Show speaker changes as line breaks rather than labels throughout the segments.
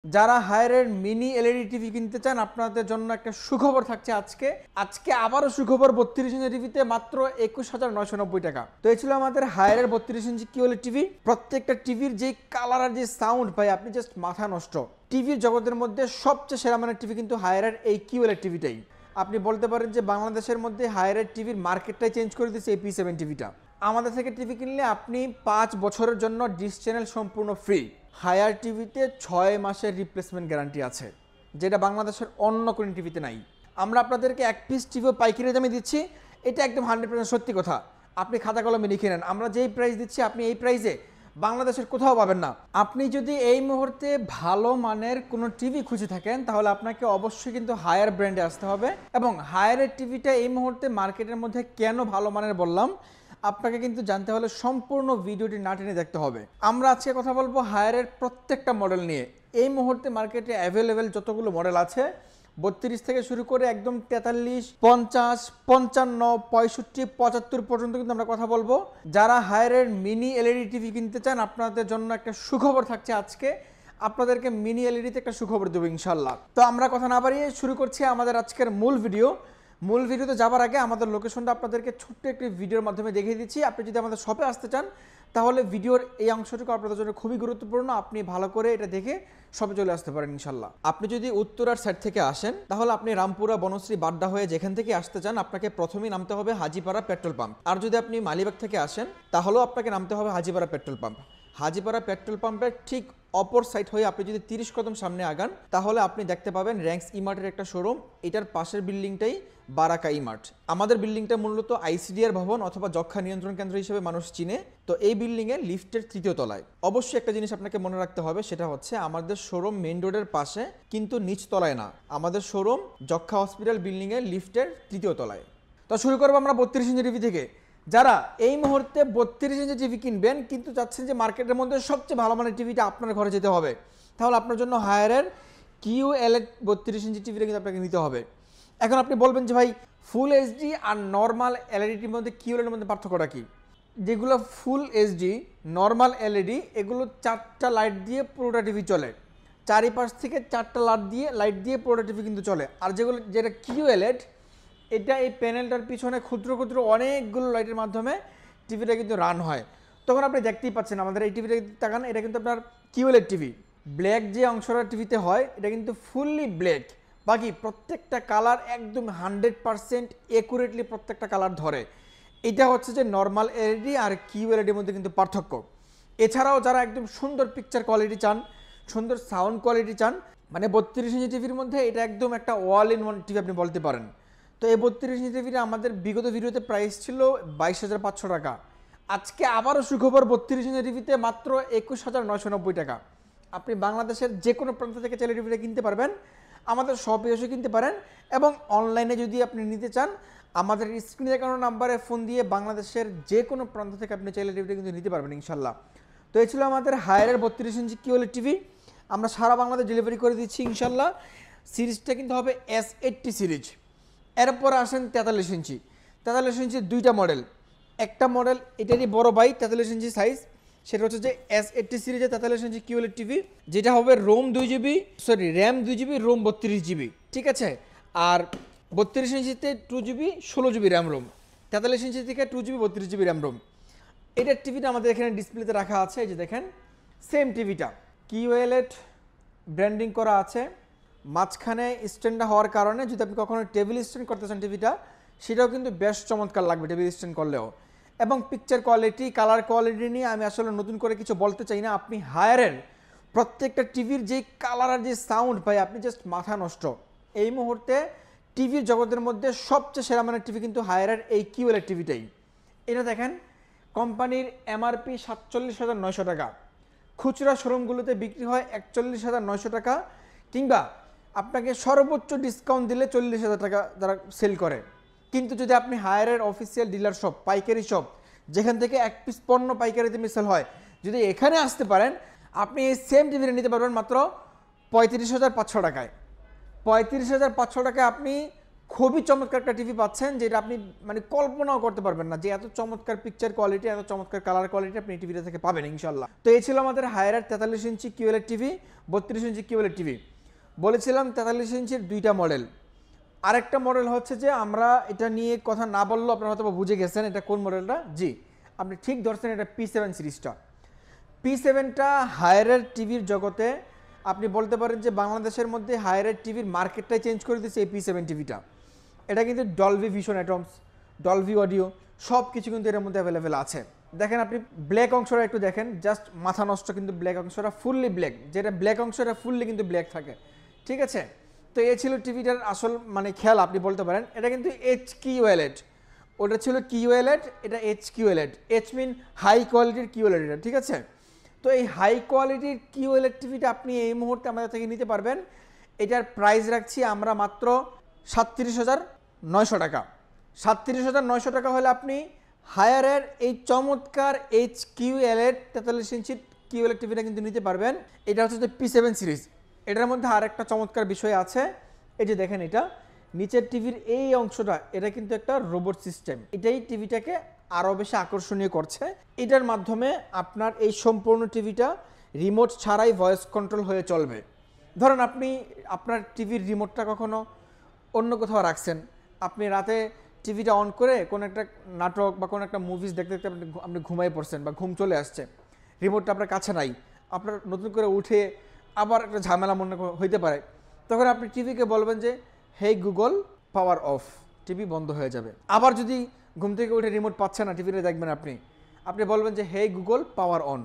যারা হায়ারের mini LED TV কিনতে চান আপনাদের জন্য একটা সুখবর থাকছে আজকে আবারও সুখবর 32 ইঞ্চি টিভিতে মাত্র 21,990 টাকা। তো এই ছিল আমাদের হায়ারের 32 ইঞ্চি কিউএলইডি টিভি। প্রত্যেকটা টিভির যে কালার আর যে সাউন্ড ভাই আপনি জাস্ট মাথা নষ্ট। টিভির জগতের মধ্যে সবচেয়ে সেরা মানের টিভি কিন্তু হায়ারের এই কিউএলইডি টিভিটাই। আপনি বলতে পারেন যে বাংলাদেশের মধ্যে হায়ারের টিভির মার্কেটটাই চেঞ্জ করে দিয়েছে এই P7 টিভিটা। আমাদের থেকে টিভি কিনলে আপনি 5 বছরের জন্য ডিশ চ্যানেল সম্পূর্ণ ফ্রি। হায়ার টিভিতে 6 মাসের রিপ্লেসমেন্ট গ্যারান্টি আছে, যেটা বাংলাদেশের অন্য কোনো টিভিতে নাই। আমরা আপনাদেরকে এক পিস টিভিও পাইকারি দামে দিচ্ছি, এটা একদম 100% সত্যি কথা। আপনি খাতা কলমে লিখে নেন, আমরা যেই প্রাইস দিচ্ছি আপনি এই প্রাইসে বাংলাদেশের কোথাও পাবেন না। আপনি যদি এই মুহূর্তে ভালো মানের কোনো টিভি খুঁজে থাকেন তাহলে আপনাকে অবশ্যই কিন্তু হায়ার ব্র্যান্ডে আসতে হবে। এবং হায়ারের টিভিটা এই মুহূর্তে মার্কেটের মধ্যে কেন ভালো মানের বললাম, আপনাকে কিন্তু জানতে হলে সম্পূর্ণ ভিডিওটি না টেনে দেখতে হবে। আমরা আজকে কথা বলবো হায়ারের প্রত্যেকটা মডেল নিয়ে। এই মুহূর্তে মার্কেটে অ্যাভেলেবেল যতগুলো মডেল আছে 32 থেকে শুরু করে একদম 43, 50, 55, 65, 75 পর্যন্ত কিন্তু আমরা কথা বলবো। যারা হায়ারের মিনি এলইডি টিভি কিনতে চান আপনাদের জন্য একটা সুখবর থাকছে আজকে। আপনাদেরকে মিনি এলইডিতে একটা সুখবর দেবো ইনশাল্লাহ। তো আমরা কথা না বাড়িয়ে শুরু করছি আমাদের আজকের মূল ভিডিওতে যাবার আগে আমাদের লোকেশনটা আপনাদেরকে ছোট্ট একটি ভিডিওর মাধ্যমে দেখিয়ে দিচ্ছি। আপনি যদি আমাদের শপে আসতে চান তাহলে ভিডিওর এই অংশটুকু আপনাদের জন্য খুবই গুরুত্বপূর্ণ। আপনি ভালো করে এটা দেখে শপে চলে আসতে পারেন ইনশাল্লাহ। আপনি যদি উত্তরার সাইড থেকে আসেন তাহলে আপনি রামপুরা, বনশ্রী, বাড্ডা হয়ে যেখান থেকে আসতে চান আপনাকে প্রথমেই নামতে হবে হাজিপাড়া পেট্রোল পাম্প। আর যদি আপনি মালিবাগ থেকে আসেন তাহলেও আপনাকে নামতে হবে Hajipara petrol pump. Hajipara petrol পাম্পের ঠিক অপর সাইড হয়ে আপনি যদি 30 কদম সামনে আগান তাহলে আপনি দেখতে পাবেন র্যাঙ্কস ইমার্টের একটা শোরুম। এটার পাশের বিল্ডিংটাই বারাকা ইমার্ট। আমাদের বিল্ডিংটা মূলত আইসিডিআর ভবন অথবা যক্ষ্মা নিয়ন্ত্রণ কেন্দ্র হিসেবে মানুষ চিনে। তো এই বিল্ডিংয়ে লিফটের 3য় তলায়। অবশ্যই একটা জিনিস আপনাকে মনে রাখতে হবে, সেটা হচ্ছে আমাদের শোরুম মেইন রোডের পাশে, কিন্তু নিচ তলায় না। আমাদের শোরুম যক্ষ্মা হসপিটাল বিল্ডিংয়ের লিফটের 3য় তলায়। তো শুরু করবো আমরা 32 ইঞ্চি টিভি থেকে। যারা এই মুহূর্তে 32 ইঞ্চি টিভি কিনবেন কিন্তু চাচ্ছেন যে মার্কেটের মধ্যে সবচেয়ে ভালো মানের টিভিটা আপনার ঘরে যেতে হবে, তাহলে আপনার জন্য হায়ারের কিউএলইডি 32 ইঞ্চি টিভিটা কিন্তু আপনাকে নিতে হবে। এখন আপনি বলবেন যে ভাই ফুল এইচডি আর নর্মাল এলইডির মধ্যে কিউএলইডির মধ্যে পার্থক্যটা কি? যেগুলো ফুল এইচডি নর্মাল এলইডি এগুলো 4টা লাইট দিয়ে পুরোটা টিভি চলে, চারিপাশ থেকে 4টা লাইট দিয়ে পুরোটা টিভি কিন্তু চলে। আর যেটা কিউএলইডি এটা এই প্যানেলটার পিছনে ক্ষুদ্র ক্ষুদ্র অনেকগুলো লাইটের মাধ্যমে টিভিটা কিন্তু রান হয়। তখন আপনি দেখতেই পাচ্ছেন আমাদের এই টিভিটা তাকান, এটা কিন্তু আপনার কিউএলইডি টিভি। ব্ল্যাক যে অংশটা টিভিতে হয় এটা কিন্তু ফুললি ব্ল্যাক, বাকি প্রত্যেকটা কালার একদম 100% অ্যাকুরেটলি প্রত্যেকটা কালার ধরে। এটা হচ্ছে যে নর্মাল এলইডি আর কিউএলইডির মধ্যে কিন্তু পার্থক্য। এছাড়াও যারা একদম সুন্দর পিকচার কোয়ালিটি চান, সুন্দর সাউন্ড কোয়ালিটি চান, মানে 32 ইঞ্চি টিভির মধ্যে এটা একদম একটা অল ইন ওয়ান টিভি আপনি বলতে পারেন। তো এই 32 ইঞ্চি টিভিটা আমাদের বিগত ভিডিওতে প্রাইস ছিল 22,500 টাকা। আজকে আবারও সুখবর 32 ইঞ্চি টিভিতে মাত্র 21,990 টাকা। আপনি বাংলাদেশের যে কোনো প্রান্ত থেকে চাইলে টিভিটা কিনতে পারবেন, আমাদের শপে এসে কিনতে পারেন। এবং অনলাইনে যদি আপনি নিতে চান আমাদের স্ক্রিনে দেখানো নাম্বারে ফোন দিয়ে বাংলাদেশের যে কোনো প্রান্ত থেকে আপনি চাইলে টিভিটা কিন্তু নিতে পারবেন ইনশাল্লাহ। তো এই ছিল আমাদের হায়ারের 32 ইঞ্চি কিউএলইডি টিভি। আমরা সারা বাংলাদেশ ডেলিভারি করে দিচ্ছি ইনশাল্লাহ। সিরিজটা কিন্তু হবে S80 সিরিজ। এরপর আসেন 43 ইঞ্চি। 43 ইঞ্চি দুইটা মডেল, একটা মডেল এটারই বড় ভাই 43 ইঞ্চি সাইজ, সেটা হচ্ছে যে S80 সিরিজের 43 ইঞ্চি কিউএলইডি টিভি, যেটা হবে র্যাম 2GB, রোম 32GB, ঠিক আছে। আর 32 ইঞ্চিতে 2GB 16GB র্যাম রোম, 43 ইঞ্চি থেকে 2GB 32GB র্যাম রোম। এটার টিভিটা আমাদের এখানে ডিসপ্লেতে রাখা আছে, এই যে দেখেন সেম টিভিটা কিউএলইডি ব্র্যান্ডিং করা আছে। মাঝখানে স্ট্যান্ডটা হওয়ার কারণে যদি আপনি কখনো টেবিল স্ট্যান্ড করতে চান টিভিটা, সেটাও কিন্তু বেশ চমৎকার লাগবে টেবিল স্ট্যান্ড করলেও। এবং পিকচার কোয়ালিটি, কালার কোয়ালিটি নিয়ে আমি আসলে নতুন করে কিছু বলতে চাই না। আপনি হায়ারের প্রত্যেকটা টিভির যেই কালার আর যে সাউন্ড ভাই আপনি জাস্ট মাথা নষ্ট। এই মুহূর্তে টিভির জগতের মধ্যে সবচেয়ে সেরা মানের টিভি কিন্তু হায়ারের এই কিউএলইডি টিভিটাই। এটা দেখেন কোম্পানির এমআরপি 47,900 টাকা, খুচরা শোরুমগুলোতে বিক্রি হয় 41,900 টাকা, কিংবা আপনাকে সর্বোচ্চ ডিসকাউন্ট দিলে 40,000 টাকা যারা সেল করে। কিন্তু যদি আপনি হায়ারের অফিসিয়াল ডিলার শপ, পাইকারি শপ, যেখান থেকে এক পিস পণ্য পাইকারিতে সেল হয়, যদি এখানে আসতে পারেন আপনি এই সেম টিভিটা নিতে পারবেন মাত্র 35,500 টাকায়। 35,500 টাকায় আপনি খুবই চমৎকার একটা টিভি পাচ্ছেন, যেটা আপনি মানে কল্পনাও করতে পারবেন না যে এত চমৎকার পিকচার কোয়ালিটি, এত চমৎকার কালার কোয়ালিটি আপনি এই টিভিটা থেকে পাবেন ইনশাল্লাহ। তো এই ছিল আমাদের হায়ারের 43 ইঞ্চি কিউএলইডি টিভি, 32 ইঞ্চি কিউএলইডি টিভি। বলেছিলাম 43 ইঞ্চির দুইটা মডেল। আরেকটা মডেল হচ্ছে যে আমরা এটা নিয়ে কথা না বললেও আপনারা হয়তো বুঝে গেছেন এটা কোন মডেলটা। জি, আপনি ঠিক ধরছেন, এটা P7 সিরিজটা। P7টা হায়ারের টিভির জগতে আপনি বলতে পারেন যে বাংলাদেশের মধ্যে হায়ারের টিভির মার্কেটটাই চেঞ্জ করে দিচ্ছে এই P7 টিভিটা। এটা কিন্তু Dolby vision atoms, Dolby audio সব কিছু কিন্তু এর মধ্যে অ্যাভেলেবেল আছে। দেখেন আপনি ব্ল্যাক অংশটা একটু দেখেন, জাস্ট মাথা নষ্ট, কিন্তু ব্ল্যাক অংশটা ফুললি ব্ল্যাক, যেটা ব্ল্যাক অংশটা ফুললি কিন্তু ব্ল্যাক থাকে, ঠিক আছে। তো এই ছিল টিভিটার আসল মানে খেয়াল আপনি বলতে পারেন। এটা কিন্তু HQLED, ওটা ছিল QLED, এটা HQLED। এইচ মিন হাই কোয়ালিটির QLED এটা, ঠিক আছে। তো এই হাই কোয়ালিটির QLED টিভিটা আপনি এই মুহূর্তে আমাদের থেকে নিতে পারবেন। এটার প্রাইস রাখছি আমরা মাত্র 37,900 টাকা। 37,900 টাকা হলে আপনি হায়ারের এই চমৎকার HQLED 43 ইঞ্চির QLED টিভিটা কিন্তু নিতে পারবেন। এটা হচ্ছে যে P7 সিরিজ। এটার মধ্যে আর একটা চমৎকার বিষয় আছে, এই যে দেখেন এটা নিচের টিভির এই অংশটা, এটা কিন্তু একটা রোবট সিস্টেম। এটাই টিভিটাকে আরও বেশি আকর্ষণীয় করছে। এটার মাধ্যমে আপনার এই সম্পূর্ণ টিভিটা রিমোট ছাড়াই ভয়েস কন্ট্রোল হয়ে চলবে। ধরেন আপনি আপনার টিভির রিমোটটা কখনো অন্য কোথাও রাখছেন, আপনি রাতে টিভিটা অন করে কোনো একটা নাটক বা কোনো একটা মুভিজ দেখতে দেখতে আপনি ঘুমাই পড়ছেন বা ঘুম চলে আসছে, রিমোটটা আপনার কাছে নাই, আপনার নতুন করে উঠে আবার একটা ঝামেলা মনে হইতে পারে, তখন আপনি টিভিকে বলবেন যে hey Google power off, TV বন্ধ হয়ে যাবে। আবার যদি ঘুম থেকে উঠে রিমোট পাচ্ছে না, টিভিটা দেখবেন আপনি বলবেন যে hey Google power on.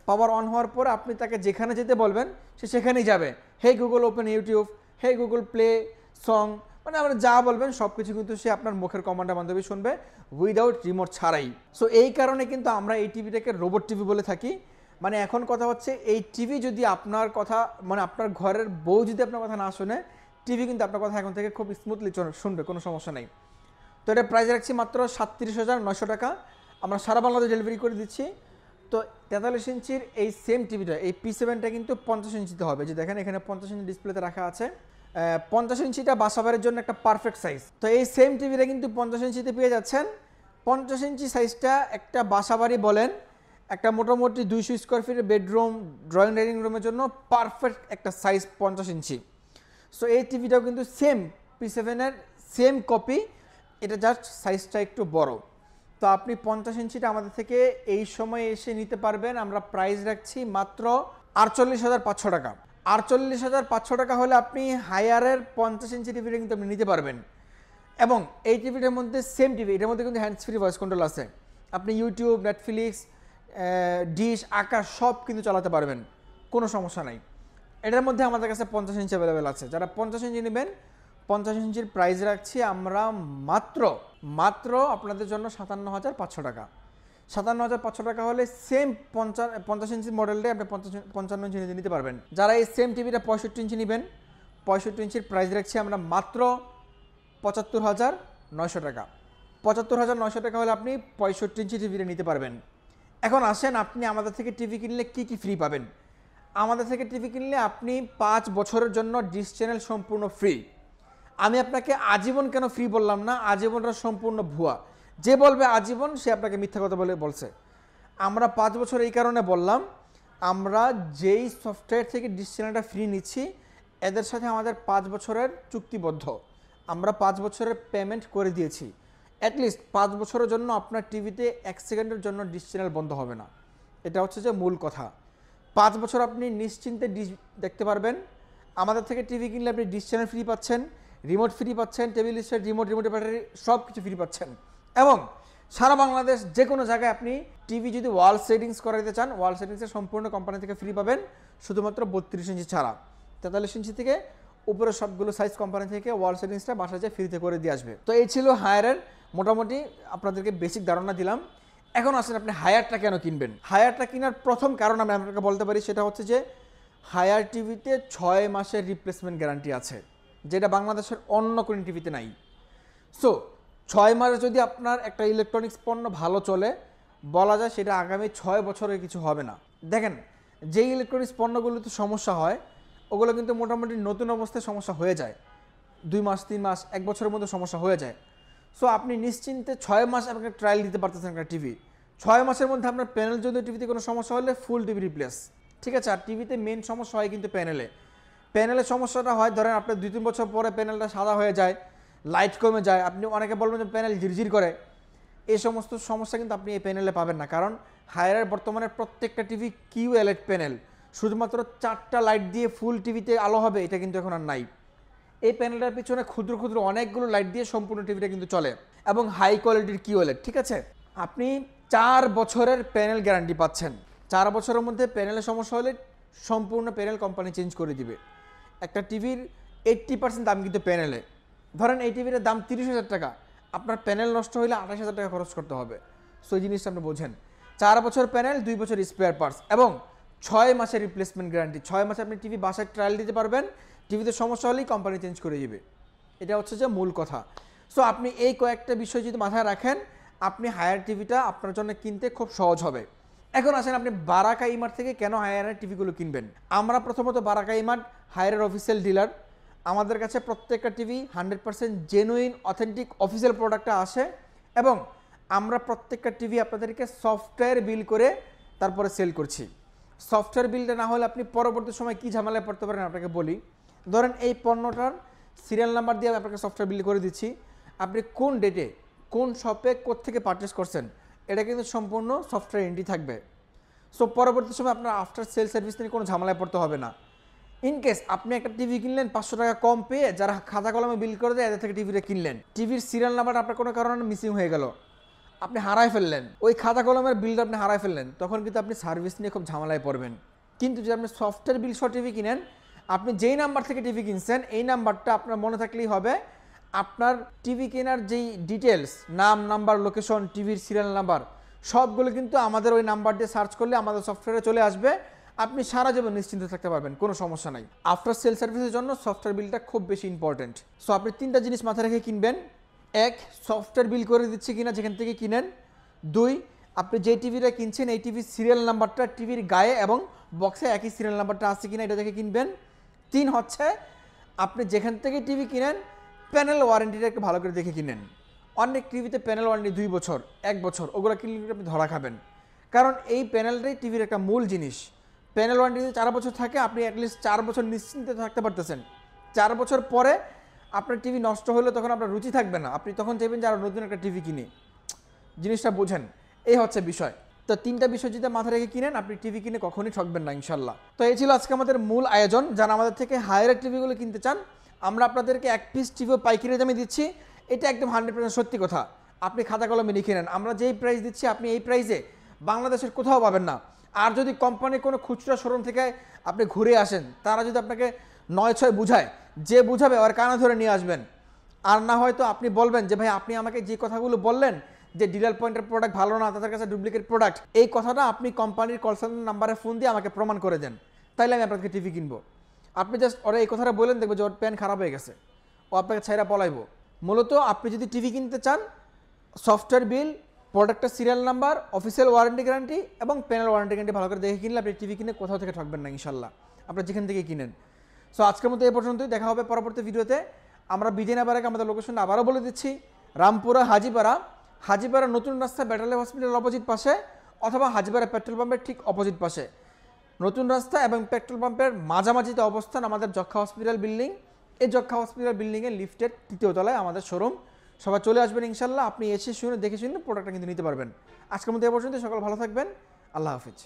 Power on হওয়ার পর আপনি তাকে যেখানে যেতে বলবেন সে সেখানেই যাবে। Hey Google open YouTube, hey Google play song, মানে আমরা যা বলবেন সব কিছু কিন্তু সে আপনার মুখের কমান্ডের মাধ্যমে শুনবে উইদাউট রিমোট ছাড়াই। সো এই কারণে কিন্তু আমরা এই টিভিটাকে রোবট টিভি বলে থাকি। মানে এখন কথা হচ্ছে এই টিভি যদি আপনার কথা মানে আপনার ঘরের বউ যদি আপনার কথা না শুনে, টিভি কিন্তু আপনার কথা এখন থেকে খুব স্মুথলি শুনবে, কোনো সমস্যা নেই। তো এটা প্রাইস রাখছি মাত্র 37,900 টাকা। আমরা সারা বাংলাদেশে ডেলিভারি করে দিচ্ছি। তো 43 ইঞ্চির এই সেম টিভিটা, এই P7টা কিন্তু 50 ইঞ্চিতে হবে। যে দেখেন এখানে 50 ইঞ্চি ডিসপ্লেতে রাখা আছে। 50 ইঞ্চিটা বাসাবাড়ির জন্য একটা পারফেক্ট সাইজ। তো এই সেম টিভিটা কিন্তু 50 ইঞ্চিতে পেয়ে যাচ্ছেন। 50 ইঞ্চি সাইজটা একটা বাসাবাড়ি বলেন, একটা মোটামুটি 200 স্কোয়ার ফিটের বেডরুম, ড্রয়িং ডাইনিং রুমের জন্য পারফেক্ট একটা সাইজ 50 ইঞ্চি। সো এই টিভিটাও কিন্তু সেম P7-এর সেম কপি, এটা জাস্ট সাইজটা একটু বড়। তো আপনি 50 ইঞ্চিটা আমাদের থেকে এই সময় এসে নিতে পারবেন। আমরা প্রাইস রাখছি মাত্র 48,500 টাকা। 48,500 টাকা হলে আপনি হায়ারের 50 ইঞ্চি টিভিটা কিন্তু আপনি নিতে পারবেন। এবং এই টিভিটার মধ্যে সেম টিভি, এটার মধ্যে কিন্তু হ্যান্ডস ফ্রি ভয়েস কন্ট্রোল আছে। আপনি ইউটিউব, নেটফ্লিক্স, ডিশ, আকাশ সব কিন্তু চালাতে পারবেন, কোনো সমস্যা নাই। এটার মধ্যে আমাদের কাছে 50 ইঞ্চি অ্যাভেলেবেল আছে। যারা 50 ইঞ্চি নেবেন, 50 ইঞ্চির প্রাইস রাখছি আমরা মাত্র আপনাদের জন্য 57,500 টাকা। 57,500 টাকা হলে সেম 50 ইঞ্চি মডেলটাই আপনি 55 ইঞ্চি নিতে পারবেন। যারা এই সেম টিভিটা 65 ইঞ্চি নেবেন, 65 ইঞ্চির প্রাইস রাখছি আমরা মাত্র 75,900 টাকা। 75,900 টাকা হলে আপনি 65 ইঞ্চি টিভিটা নিতে পারবেন। এখন আসেন আপনি আমাদের থেকে টিভি কিনলে কি কি ফ্রি পাবেন। আমাদের থেকে টিভি কিনলে আপনি 5 বছরের জন্য ডিশ চ্যানেল সম্পূর্ণ ফ্রি। আমি আপনাকে আজীবন কেন ফ্রি বললাম না, আজীবনটা সম্পূর্ণ ভুয়া। যে বলবে আজীবন সে আপনাকে মিথ্যা কথা বলছে। আমরা 5 বছর এই কারণে বললাম, আমরা যেই সফটওয়্যার থেকে ডিশ চ্যানেলটা ফ্রি নিচ্ছি এদের সাথে আমাদের 5 বছরের চুক্তিবদ্ধ। আমরা 5 বছরের পেমেন্ট করে দিয়েছি। অ্যাটলিস্ট 5 বছরের জন্য আপনার টিভিতে 1 সেকেন্ডের জন্য ডিশ চ্যানেল বন্ধ হবে না। এটা হচ্ছে যে মূল কথা। 5 বছর আপনি নিশ্চিন্তে ডিশ দেখতে পারবেন। আমাদের থেকে টিভি কিনলে আপনি ডিশ চ্যানেল ফ্রি পাচ্ছেন, রিমোট ফ্রি পাচ্ছেন, টেবিল স্ট্যান্ড, রিমোটের ব্যাটারি সব কিছু ফ্রি পাচ্ছেন। এবং সারা বাংলাদেশ যে কোনো জায়গায় আপনি টিভি যদি ওয়াল সেটিংস করাতে চান, ওয়াল সেটিংসের সম্পূর্ণ কোম্পানি থেকে ফ্রি পাবেন, শুধুমাত্র 32 ইঞ্চি ছাড়া। 43 ইঞ্চি থেকে উপরে সবগুলো সাইজ কোম্পানি থেকে ওয়াল সেটিংসটা বাসায় যেয়ে ফ্রিতে করে দিয়ে আসবে। তো এই ছিল হায়ারের মোটামুটি আপনাদেরকে বেসিক ধারণা দিলাম। এখন আসেন আপনি হায়ারটা কেন কিনবেন। হায়ারটা কেনার প্রথম কারণ আমি আপনাকে বলতে পারি, সেটা হচ্ছে যে হায়ার টিভিতে 6 মাসের রিপ্লেসমেন্ট গ্যারান্টি আছে, যেটা বাংলাদেশের অন্য কোনো টিভিতে নাই। সো 6 মাসে যদি আপনার একটা ইলেকট্রনিক্স পণ্য ভালো চলে, বলা যায় সেটা আগামী 6 বছরে কিছু হবে না। দেখেন যেই ইলেকট্রনিক্স পণ্যগুলোতে সমস্যা হয় ওগুলো কিন্তু মোটামুটি নতুন অবস্থায় সমস্যা হয়ে যায়। 2 মাস 3 মাস 1 বছরের মধ্যে সমস্যা হয়ে যায়। সো আপনি নিশ্চিন্তে 6 মাস আপনাকে ট্রায়াল দিতে পারতেছেন একটা টিভি। 6 মাসের মধ্যে আপনার প্যানেল যদি টিভিতে কোনো সমস্যা হলে ফুল টিভি রিপ্লেস। ঠিক আছে? আর টিভিতে মেন সমস্যা হয় কিন্তু প্যানেলের সমস্যাটা হয় ধরেন আপনার 2-3 বছর পরে প্যানেলটা সাদা হয়ে যায়, লাইট কমে যায়, আপনি অনেকে বলবেন যে প্যানেল ঝিরঝির করে। এই সমস্ত সমস্যা কিন্তু আপনি এই প্যানেলে পাবেন না, কারণ হায়ারের বর্তমানে প্রত্যেকটা টিভি QLED প্যানেল, শুধুমাত্র 4টা লাইট দিয়ে ফুল টিভিতে আলো হবে এটা কিন্তু এখন আর নাই। এই প্যানেলটার পিছনে ক্ষুদ্র ক্ষুদ্র অনেকগুলো লাইট দিয়ে সম্পূর্ণ টিভিটা কিন্তু চলে এবং হাই কোয়ালিটির QLED। ঠিক আছে? আপনি 4 বছরের প্যানেল গ্যারান্টি পাচ্ছেন। 4 বছরের মধ্যে প্যানেলের সমস্যা হলে সম্পূর্ণ প্যানেল কোম্পানি চেঞ্জ করে দিবে। একটা টিভির 80% দাম কিন্তু প্যানেলে। ধরেন এই টিভির দাম 30,000 টাকা, আপনার প্যানেল নষ্ট হলে 28,000 টাকা খরচ করতে হবে। সো এই জিনিসটা আপনি বোঝেন। 4 বছর প্যানেল, 2 বছর স্পেয়ার পার্টস এবং 6 মাসের রিপ্লেসমেন্ট গ্যারান্টি। 6 মাসে আপনি টিভি বাসায় ট্রায়াল দিতে পারবেন, টিভিতে সমস্যা হলেই কোম্পানি চেঞ্জ করে দিবে। এটা হচ্ছে যে মূল কথা। সো আপনি এই কয়েকটা বিষয় যদি মাথায় রাখেন, আপনি হায়ার টিভিটা আপনার জন্য কিনতে খুব সহজ হবে। এখন আসেন আপনি বারাকা ইমার্ট থেকে কেন হায়ারের টিভিগুলো কিনবেন। আমরা প্রথমত বারাকা ইমার্ট হায়ারের অফিসিয়াল ডিলার। আমাদের কাছে প্রত্যেকটা টিভি 100% জেনুইন অথেন্টিক অফিসিয়াল প্রোডাক্টটা আসে এবং আমরা প্রত্যেকটা টিভি আপনাদেরকে সফটওয়্যার বিল করে তারপরে সেল করছি। সফটওয়্যার বিলটা না হলে আপনি পরবর্তী সময় কী ঝামেলায় পড়তে পারেন আপনাকে বলি। ধরেন এই পণ্যটার সিরিয়াল নাম্বার দিয়ে আমি আপনাকে সফটওয়্যার বিল করে দিচ্ছি, আপনি কোন ডেটে কোন শপে কোত্থেকে পারচেস করছেন এটা কিন্তু সম্পূর্ণ সফটওয়্যার এন্ট্রি থাকবে। সো পরবর্তী সময় আপনার আফটার সেল সার্ভিস নিয়ে কোনো ঝামেলায় পড়তে হবে না। ইনকেস আপনি একটা টিভি কিনলেন 500 টাকা কম পেয়ে, যারা খাতা কলমে বিল করে দেয় এদের থেকে টিভিটা কিনলেন, টিভির সিরিয়াল নাম্বার আপনার কোনো কারণে মিসিং হয়ে গেল, আপনি হারায় ফেললেন, ওই খাতা কলমের বিলটা আপনি হারায় ফেললেন, তখন কিন্তু আপনি সার্ভিস নিয়ে খুব ঝামেলায় পড়বেন। কিন্তু যদি আপনি সফটওয়্যার বিল সহ টিভি কিনেন, আপনি যেই নাম্বার থেকে টিভি কিনছেন এই নাম্বারটা আপনার মনে থাকলেই হবে। আপনার টিভি কেনার যেই ডিটেলস, নাম, নাম্বার, লোকেশন, টিভির সিরিয়াল নাম্বার সবগুলো কিন্তু আমাদের ওই নাম্বার দিয়ে সার্চ করলে আমাদের সফটওয়্যারে চলে আসবে। আপনি সারা জীবন নিশ্চিন্ত থাকতে পারবেন, কোনো সমস্যা নাই। আফটার সেল সার্ভিসের জন্য সফটওয়্যার বিলটা খুব বেশি ইম্পর্টেন্ট। সো আপনি 3টা জিনিস মাথায় রেখে কিনবেন। 1, সফটওয়্যার বিল করে দিচ্ছে কিনা যেখান থেকে কিনেন। 2, আপনি যে টিভিটা কিনছেন এই টিভির সিরিয়াল নাম্বারটা টিভির গায়ে এবং বক্সে একই সিরিয়াল নাম্বারটা আছে কিনা এটা দেখে কিনবেন। 3 হচ্ছে আপনি যেখান থেকে টিভি কিনেন প্যানেল ওয়ারেন্টিটা একটু ভালো করে দেখে কিনেন। অনেক টিভিতে প্যানেল ওয়ারেন্টি 2 বছর 1 বছর, ওগুলো কিনলে আপনি ধরা খাবেন, কারণ এই প্যানেলটাই টিভির একটা মূল জিনিস। প্যানেল ওয়ারেন্টি যদি 4 বছর থাকে, আপনি অ্যাটলিস্ট 4 বছর নিশ্চিন্তে থাকতে পারতেছেন। 4 বছর পরে আপনার টিভি নষ্ট হলে তখন আপনার রুচি থাকবে না, আপনি তখন চাইবেন যে আরও নতুন একটা টিভি কিনে। জিনিসটা বোঝেন, এই হচ্ছে বিষয়। তো 3টা বিষয় যদি মাথায় রেখে কিনেন, আপনি টিভি কিনে কখনোই ঠকবেন না ইনশাল্লাহ। তো এই ছিল আজকে আমাদের মূল আয়োজন। যারা আমাদের থেকে হায়ারের টিভিগুলো কিনতে চান, আমরা আপনাদেরকে 1 পিস টিভিও পাইকারি দামে দিচ্ছি। এটা একদম 100% সত্যি কথা। আপনি খাতা কলমে লিখে নেন, আমরা যেই প্রাইস দিচ্ছি আপনি এই প্রাইসে বাংলাদেশের কোথাও পাবেন না। আর যদি কোম্পানির কোনো খুচরা শোরুম থেকে আপনি ঘুরে আসেন, তারা যদি আপনাকে 9-6 বুঝায়, যে বুঝাবে ওর কানে ধরে নিয়ে আসবেন। আর না হয়তো আপনি বলবেন যে ভাই আপনি আমাকে যে কথাগুলো বললেন যে ডিলার পয়েন্টের প্রোডাক্ট ভালো না, তাদের কাছে ডুপ্লিকেট প্রোডাক্ট, এই কথাটা আপনি কোম্পানির কল সেন্টার নাম্বারে ফোন দিয়ে আমাকে প্রমাণ করে দেন, তাইলে আমি আপনাকে টিভি কিনবো। আপনি জাস্ট ওরা এই কথাটা বলেন, দেখবো যে ওর প্যান খারাপ হয়ে গেছে, ও আপনাকে ছাইরা পলাইবো। মূলত আপনি যদি টিভি কিনতে চান, সফটওয়্যার বিল, প্রোডাক্টের serial number, official warranty guarantee এবং প্যানেল ওয়ারেন্টি গ্যারান্টি ভালো করে দেখে কিনলে আপনি টিভি কিনে কোথাও থেকে ঠকবেন না ইনশাল্লাহ, আপনারা যেখান থেকে কিনেন। সো আজকের মতো এই পর্যন্তই, দেখা হবে পরবর্তী ভিডিওতে। আমরা বিজয় নেবার আগে আমাদের লোকেশন আবারও বলে দিচ্ছি, রামপুরা হাজিপাড়া নতুন রাস্তা ব্যাটালিয়ন হসপিটাল অপোজিট পাশে, অথবা হাজিপাড়া পেট্রোল পাম্পের ঠিক অপোজিট পাশে। নতুন রাস্তা এবং পেট্রোল পাম্পের মাঝামাঝিতে অবস্থান আমাদের যক্ষা হসপিটাল বিল্ডিং। এই যক্ষা হসপিটাল বিল্ডিংয়ের লিফটের 3য় তলায় আমাদের শোরুম। সবাই চলে আসবেন ইনশাল্লাহ, আপনি এসে শুনে দেখে শুনে প্রোডাক্টটা কিন্তু নিতে পারবেন। আজকের মতো এ পর্যন্ত, সকাল ভালো থাকবেন, আল্লাহ হাফিজ।